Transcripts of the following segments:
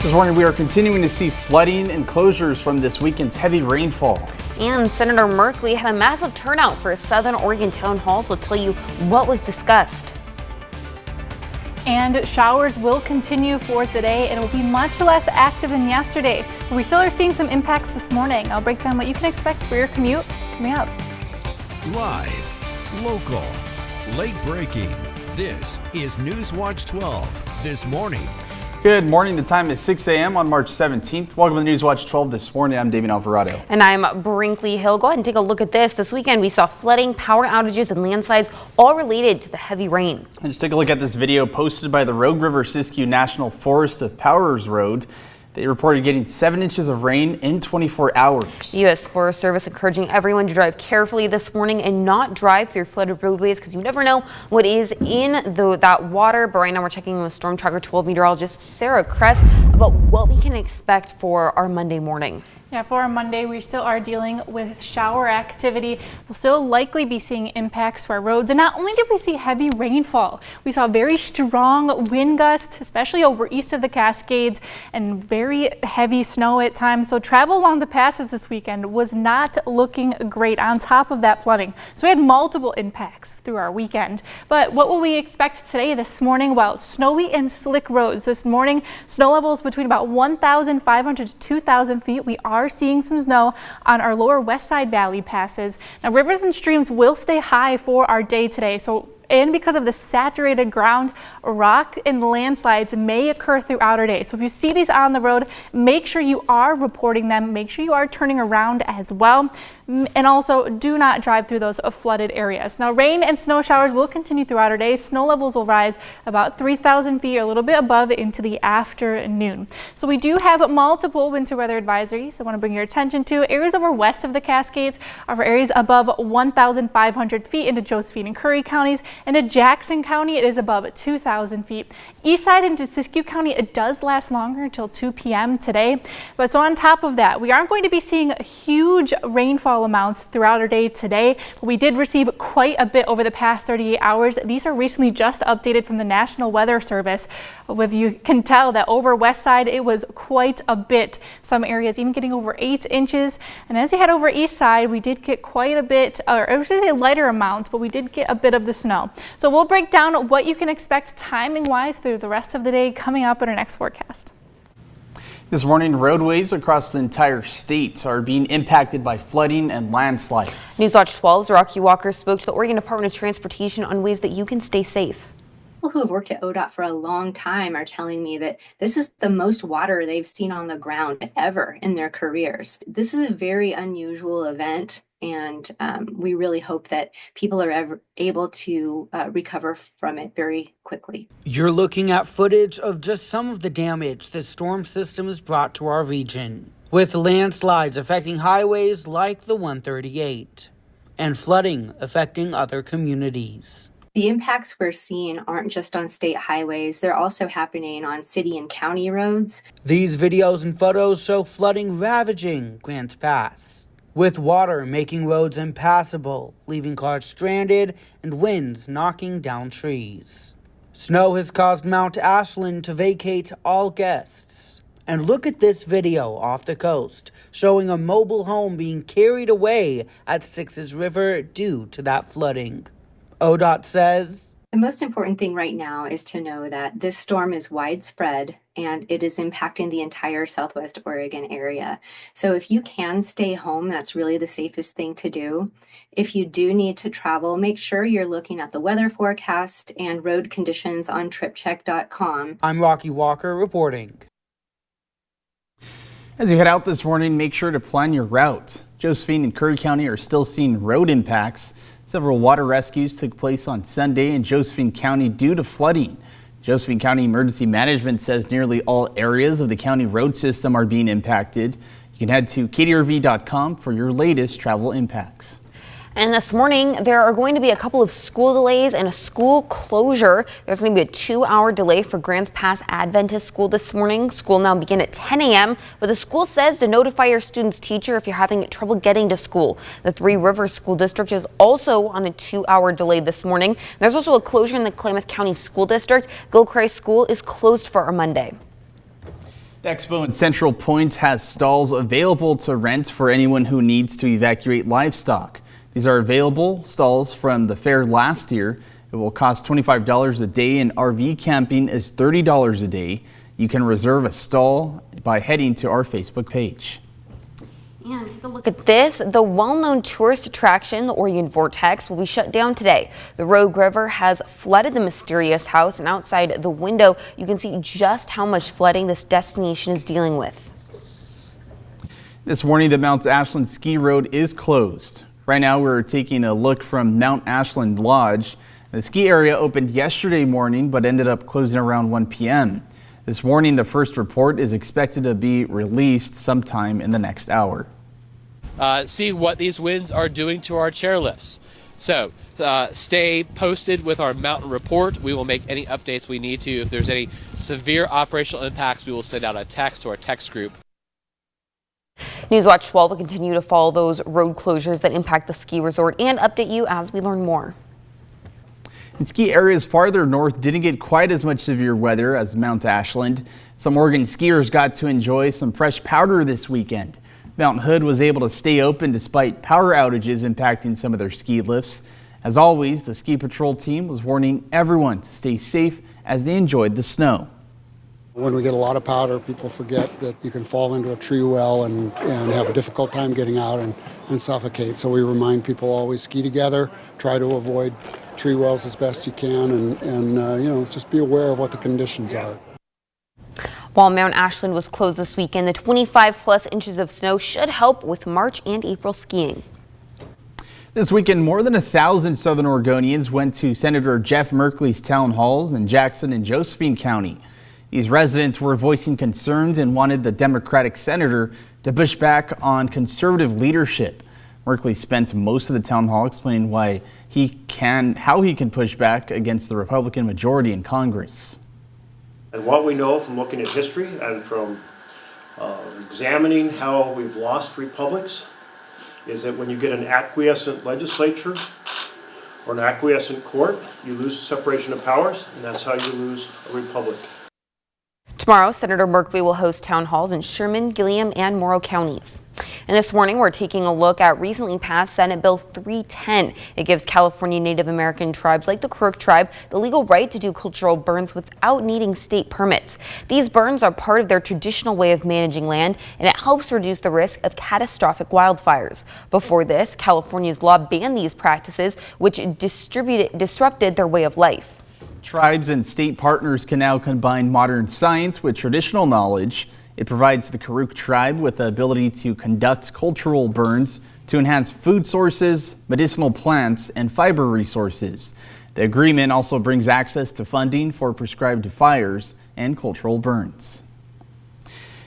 This morning we are continuing to see flooding and closures from this weekend's heavy rainfall. And Senator Merkley had a massive turnout for a Southern Oregon town hall, so we'll tell you what was discussed. And showers will continue for today. It will be much less active than yesterday. We still are seeing some impacts this morning. I'll break down what you can expect for your commute coming up. Live, local, late breaking. This is NewsWatch 12 this morning. Good morning. The time is 6 a.m. on March 17th. Welcome to NewsWatch 12 this morning. I'm Damien Alvarado. And I'm Brinkley Hill. Go ahead and take a look at this. This weekend we saw flooding, power outages, and landslides, all related to the heavy rain. And just take a look at this video posted by the Rogue River Siskiyou National Forest of Powers Road. They reported getting 7 inches of rain in 24 hours. The U.S. Forest Service encouraging everyone to drive carefully this morning and not drive through flooded roadways because you never know what is in that water. But right now we're checking with Storm Tracker 12 meteorologist Sarah Kress about what we can expect for our Monday morning. Yeah, for our Monday, we still are dealing with shower activity. We'll still likely be seeing impacts to our roads. And not only did we see heavy rainfall, we saw very strong wind gusts, especially over east of the Cascades, and very heavy snow at times. So travel along the passes this weekend was not looking great on top of that flooding. So we had multiple impacts through our weekend. But what will we expect today, this morning? Well, snowy and slick roads. This morning, snow levels between about 1,500 to 2,000 feet. We are seeing some snow on our lower west side valley passes. Now, rivers and streams will stay high for our day today. And because of the saturated ground, rock and landslides may occur throughout our day. So if you see these on the road, make sure you are reporting them. Make sure you are turning around as well. And also do not drive through those flooded areas. Now, rain and snow showers will continue throughout our day. Snow levels will rise about 3,000 feet or a little bit above into the afternoon. So we do have multiple winter weather advisories I want to bring your attention to. Areas over west of the Cascades are for areas above 1,500 feet into Josephine and Curry counties. And in Jackson County, it is above 2,000 feet. East side into Siskiyou County, it does last longer until 2 p.m. today. But so on top of that, we aren't going to be seeing huge rainfall amounts throughout our day today. We did receive quite a bit over the past 38 hours. These are recently just updated from the National Weather Service. If you can tell that over west side, it was quite a bit. Some areas even getting over 8 inches. And as you head over east side, we did get quite a bit, or I should say lighter amounts, but we did get a bit of the snow. So we'll break down what you can expect timing-wise through the rest of the day coming up in our next forecast. This morning, roadways across the entire state are being impacted by flooding and landslides. NewsWatch 12's Rocky Walker spoke to the Oregon Department of Transportation on ways that you can stay safe. People who have worked at ODOT for a long time are telling me that this is the most water they've seen on the ground ever in their careers. This is a very unusual event, and we really hope that people are able to recover from it very quickly. You're looking at footage of just some of the damage the storm system has brought to our region, with landslides affecting highways like the 138 and flooding affecting other communities. The impacts we're seeing aren't just on state highways, they're also happening on city and county roads. These videos and photos show flooding ravaging Grants Pass, with water making roads impassable, leaving cars stranded and winds knocking down trees. Snow has caused Mount Ashland to vacate all guests. And look at this video off the coast, showing a mobile home being carried away at Sixes River due to that flooding. ODOT says, the most important thing right now is to know that this storm is widespread and it is impacting the entire Southwest Oregon area. So if you can stay home, that's really the safest thing to do. If you do need to travel, make sure you're looking at the weather forecast and road conditions on tripcheck.com. I'm Rocky Walker reporting. As you head out this morning, make sure to plan your route. Josephine and Curry County are still seeing road impacts. Several water rescues took place on Sunday in Josephine County due to flooding. Josephine County Emergency Management says nearly all areas of the county road system are being impacted. You can head to ktrv.com for your latest travel impacts. And this morning, there are going to be a couple of school delays and a school closure. There's going to be a 2-hour delay for Grants Pass Adventist School this morning. School now begin at 10 a.m., but the school says to notify your student's teacher if you're having trouble getting to school. The Three Rivers School District is also on a 2-hour delay this morning. There's also a closure in the Klamath County School District. Gilchrist School is closed for a Monday. The Expo in Central Point has stalls available to rent for anyone who needs to evacuate livestock. These are available stalls from the fair last year. It will cost $25 a day and RV camping is $30 a day. You can reserve a stall by heading to our Facebook page. And take a look at this. The well-known tourist attraction, the Orient Vortex, will be shut down today. The Rogue River has flooded the mysterious house, and outside the window, you can see just how much flooding this destination is dealing with. This morning, the Mount Ashland Ski Road is closed. Right now, we're taking a look from Mount Ashland Lodge. The ski area opened yesterday morning, but ended up closing around 1 p.m. This morning, the first report is expected to be released sometime in the next hour. See what these winds are doing to our chairlifts. So stay posted with our mountain report. We will make any updates we need to. If there's any severe operational impacts, we will send out a text to our text group. NewsWatch 12 will continue to follow those road closures that impact the ski resort and update you as we learn more. And ski areas farther north didn't get quite as much severe weather as Mount Ashland. Some Oregon skiers got to enjoy some fresh powder this weekend. Mount Hood was able to stay open despite power outages impacting some of their ski lifts. As always, the ski patrol team was warning everyone to stay safe as they enjoyed the snow. When we get a lot of powder, people forget that you can fall into a tree well and have a difficult time getting out and suffocate. So we remind people always ski together, try to avoid tree wells as best you can, and just be aware of what the conditions are. While Mount Ashland was closed this weekend, the 25+ inches of snow should help with March and April skiing. This weekend, more than 1,000 Southern Oregonians went to Senator Jeff Merkley's town halls in Jackson and Josephine County. These residents were voicing concerns and wanted the Democratic senator to push back on conservative leadership. Merkley spent most of the town hall explaining how he can push back against the Republican majority in Congress. And what we know from looking at history and from examining how we've lost republics is that when you get an acquiescent legislature or an acquiescent court, you lose separation of powers, and that's how you lose a republic. Tomorrow, Senator Merkley will host town halls in Sherman, Gilliam, and Morrow counties. And this morning, we're taking a look at recently passed Senate Bill 310. It gives California Native American tribes like the Crook tribe the legal right to do cultural burns without needing state permits. These burns are part of their traditional way of managing land, and it helps reduce the risk of catastrophic wildfires. Before this, California's law banned these practices, which disrupted their way of life. Tribes and state partners can now combine modern science with traditional knowledge. It provides the Karuk tribe with the ability to conduct cultural burns to enhance food sources, medicinal plants, and fiber resources. The agreement also brings access to funding for prescribed fires and cultural burns.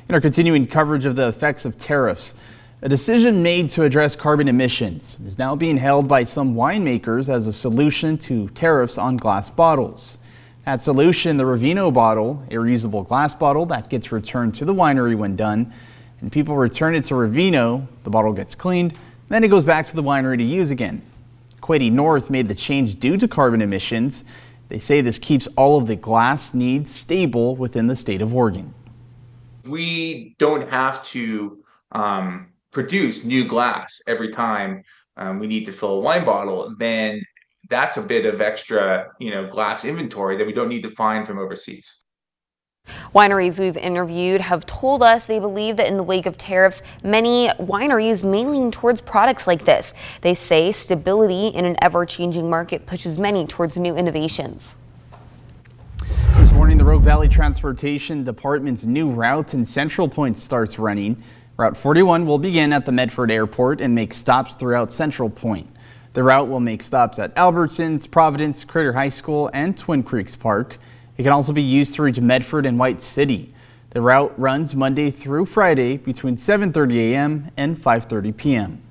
In our continuing coverage of the effects of tariffs, a decision made to address carbon emissions is now being hailed by some winemakers as a solution to tariffs on glass bottles. That solution, the Ravino bottle, a reusable glass bottle that gets returned to the winery when done, and people return it to Ravino, the bottle gets cleaned, then it goes back to the winery to use again. Quade North made the change due to carbon emissions. They say this keeps all of the glass needs stable within the state of Oregon. We don't have to produce new glass every time we need to fill a wine bottle. Then that's a bit of extra, glass inventory that we don't need to find from overseas. Wineries we've interviewed have told us they believe that in the wake of tariffs, many wineries may lean towards products like this. They say stability in an ever-changing market pushes many towards new innovations. This morning, the Rogue Valley Transportation Department's new route in Central Point starts running. Route 41 will begin at the Medford Airport and make stops throughout Central Point. The route will make stops at Albertsons, Providence, Critter High School, and Twin Creeks Park. It can also be used to reach Medford and White City. The route runs Monday through Friday between 7:30 a.m. and 5:30 p.m.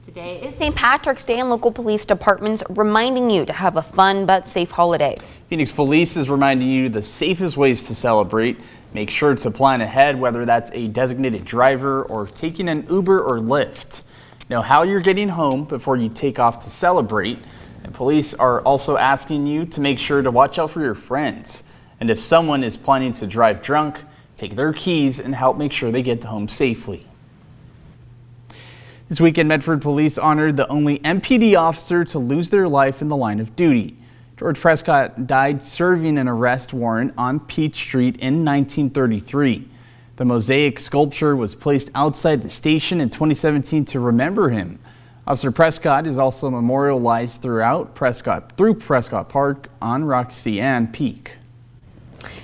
Today is St. Patrick's Day, and local police departments reminding you to have a fun but safe holiday. Phoenix Police is reminding you the safest ways to celebrate. Make sure to plan ahead, whether that's a designated driver or taking an Uber or Lyft. Know how you're getting home before you take off to celebrate. And police are also asking you to make sure to watch out for your friends. And if someone is planning to drive drunk, take their keys and help make sure they get home safely. This weekend, Medford Police honored the only MPD officer to lose their life in the line of duty. George Prescott died serving an arrest warrant on Peach Street in 1933. The mosaic sculpture was placed outside the station in 2017 to remember him. Officer Prescott is also memorialized through Prescott Park on Roxy and Peak.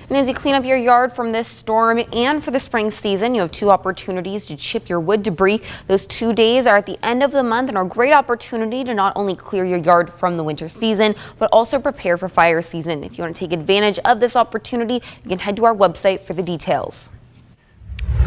And as you clean up your yard from this storm and for the spring season, you have 2 opportunities to chip your wood debris. Those 2 days are at the end of the month and are a great opportunity to not only clear your yard from the winter season, but also prepare for fire season. If you want to take advantage of this opportunity, you can head to our website for the details.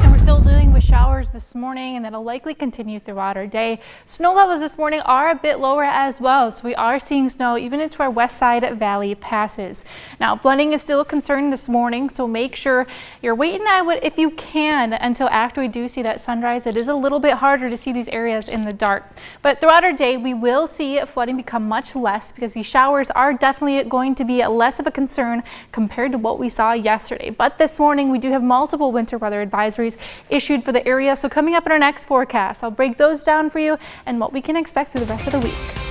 And we're still dealing with showers this morning, and that'll likely continue throughout our day. Snow levels this morning are a bit lower as well, so we are seeing snow even into our west side valley passes. Now, blending is still a concern this morning, so make sure you're waiting, if you can, until after we do see that sunrise. It is a little bit harder to see these areas in the dark. But throughout our day, we will see flooding become much less because these showers are definitely going to be less of a concern compared to what we saw yesterday. But this morning, we do have multiple winter weather advisories issued for the area. So coming up in our next forecast, I'll break those down for you and what we can expect through the rest of the week.